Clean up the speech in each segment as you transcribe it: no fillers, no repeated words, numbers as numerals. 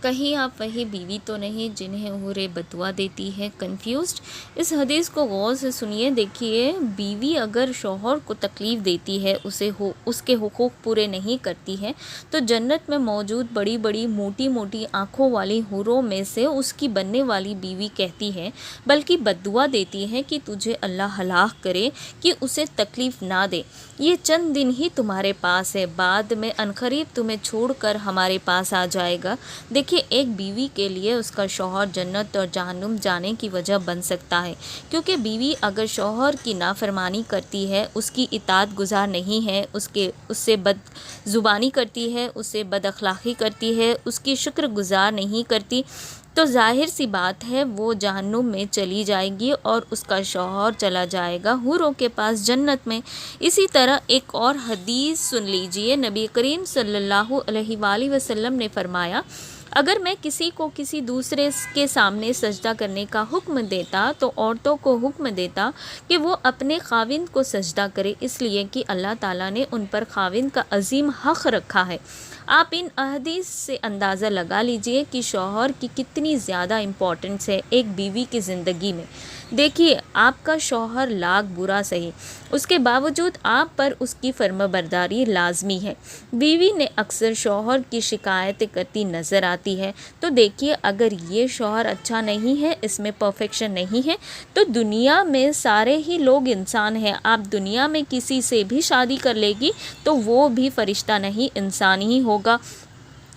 कहीं आप वही बीवी तो नहीं जिन्हें हूरें बदुआ देती है। कंफ्यूज्ड? इस हदीस को गौर से सुनिए। देखिए, बीवी अगर शौहर को तकलीफ़ देती है, उसके हुकूक पूरे नहीं करती है, तो जन्नत में मौजूद बड़ी बड़ी मोटी मोटी आँखों वाली हूरों में से उसकी बनने वाली बीवी कहती है, बल्कि बदुआ देती है कि तुझे अल्लाह हलाक करे, कि उसे तकलीफ़ ना दे। ये चंद दिन ही तुम्हारे पास है, बाद में अनकरीब तुम्हें छोड़कर हमारे पास आ जाएगा। देखिए, एक बीवी के लिए उसका शौहर जन्नत और जहन्नुम जाने की वजह बन सकता है, क्योंकि बीवी अगर शौहर की नाफरमानी करती है, उसकी इताअत गुजार नहीं है, उससे बदजुबानी करती है, उससे बदअखलाक़ी करती है, उसकी शुक्रगुजार नहीं करती, तो ज़ाहिर सी बात है वो जहन्नुम में चली जाएगी और उसका शौहर चला जाएगा हूरों के पास जन्नत में। इसी तरह एक और हदीस सुन लीजिए। नबी करीम सल्लल्लाहु अलैहि वसल्लम ने फरमाया, अगर मैं किसी को किसी दूसरे के सामने सजदा करने का हुक्म देता तो औरतों को हुक्म देता कि वो अपने खाविंद को सजदा करे, इसलिए कि अल्लाह ताला ने उन पर खाविंद का अजीम हक़ रखा है। आप इन अहदीस से अंदाज़ा लगा लीजिए कि शौहर की कितनी ज़्यादा इम्पोर्टेंस है एक बीवी की ज़िंदगी में। देखिए, आपका शौहर लाख बुरा सही, उसके बावजूद आप पर उसकी फर्माबरदारी लाजमी है। बीवी ने अक्सर शौहर की शिकायतें करती नज़र आती है, तो देखिए, अगर ये शौहर अच्छा नहीं है, इसमें परफेक्शन नहीं है, तो दुनिया में सारे ही लोग इंसान हैं। आप दुनिया में किसी से भी शादी कर लेगी तो वो भी फ़रिश्ता नहीं, इंसान ही होगा,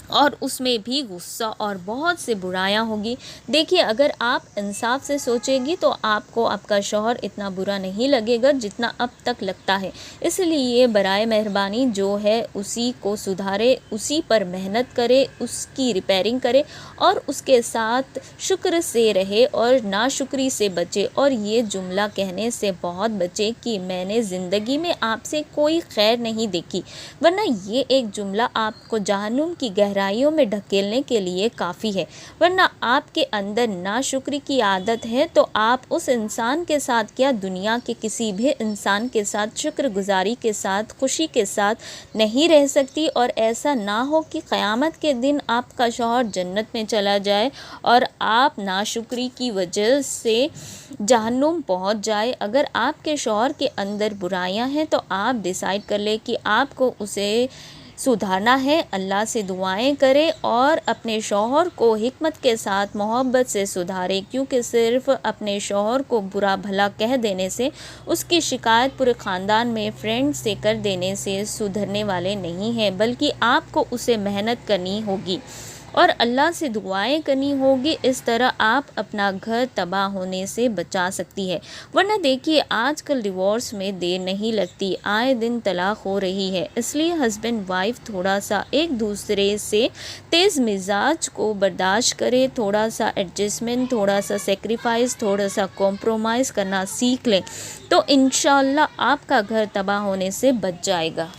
और उसमें भी गुस्सा और बहुत से बुराइयां होगी। देखिए, अगर आप इंसाफ से सोचेगी तो आपको आपका शौहर इतना बुरा नहीं लगेगा जितना अब तक लगता है। इसलिए बराए मेहरबानी जो है उसी को सुधारे, उसी पर मेहनत करे, उसकी रिपेयरिंग करे और उसके साथ शुक्र से रहे और नाशुक्री से बचे। और ये जुमला कहने से बहुत बचे कि मैंने ज़िंदगी में आपसे कोई खैर नहीं देखी, वरना ये एक जुमला आपको जहन्नुम की गहराइयों में ढकेलने के लिए काफ़ी है। वरना आपके अंदर नाशुक्री की आदत है तो आप उस इंसान के साथ क्या, दुनिया के किसी भी इंसान के साथ शुक्रगुजारी के साथ, खुशी के साथ नहीं रह सकती। और ऐसा ना हो कि क़यामत के दिन आपका शौहर जन्नत में चला जाए और आप नाशुक्री की वजह से जहन्नुम पहुंच जाए। अगर आपके शौहर के अंदर बुराइयां हैं तो आप डिसाइड कर ले कि आपको उसे सुधारना है। अल्लाह से दुआएं करें और अपने शौहर को हिकमत के साथ मोहब्बत से सुधारें, क्योंकि सिर्फ़ अपने शौहर को बुरा भला कह देने से, उसकी शिकायत पूरे ख़ानदान में फ्रेंड से कर देने से सुधरने वाले नहीं हैं, बल्कि आपको उसे मेहनत करनी होगी और अल्लाह से दुआएं करनी होगी। इस तरह आप अपना घर तबाह होने से बचा सकती है। वरना देखिए, आजकल डिवोर्स में देर नहीं लगती, आए दिन तलाक हो रही है। इसलिए हस्बैंड वाइफ थोड़ा सा एक दूसरे से तेज़ मिजाज को बर्दाश्त करे, थोड़ा सा एडजस्टमेंट, थोड़ा सा सेक्रीफाइस, थोड़ा सा कॉम्प्रोमाइज़ करना सीख लें, तो इंशाअल्लाह आपका घर तबाह होने से बच जाएगा।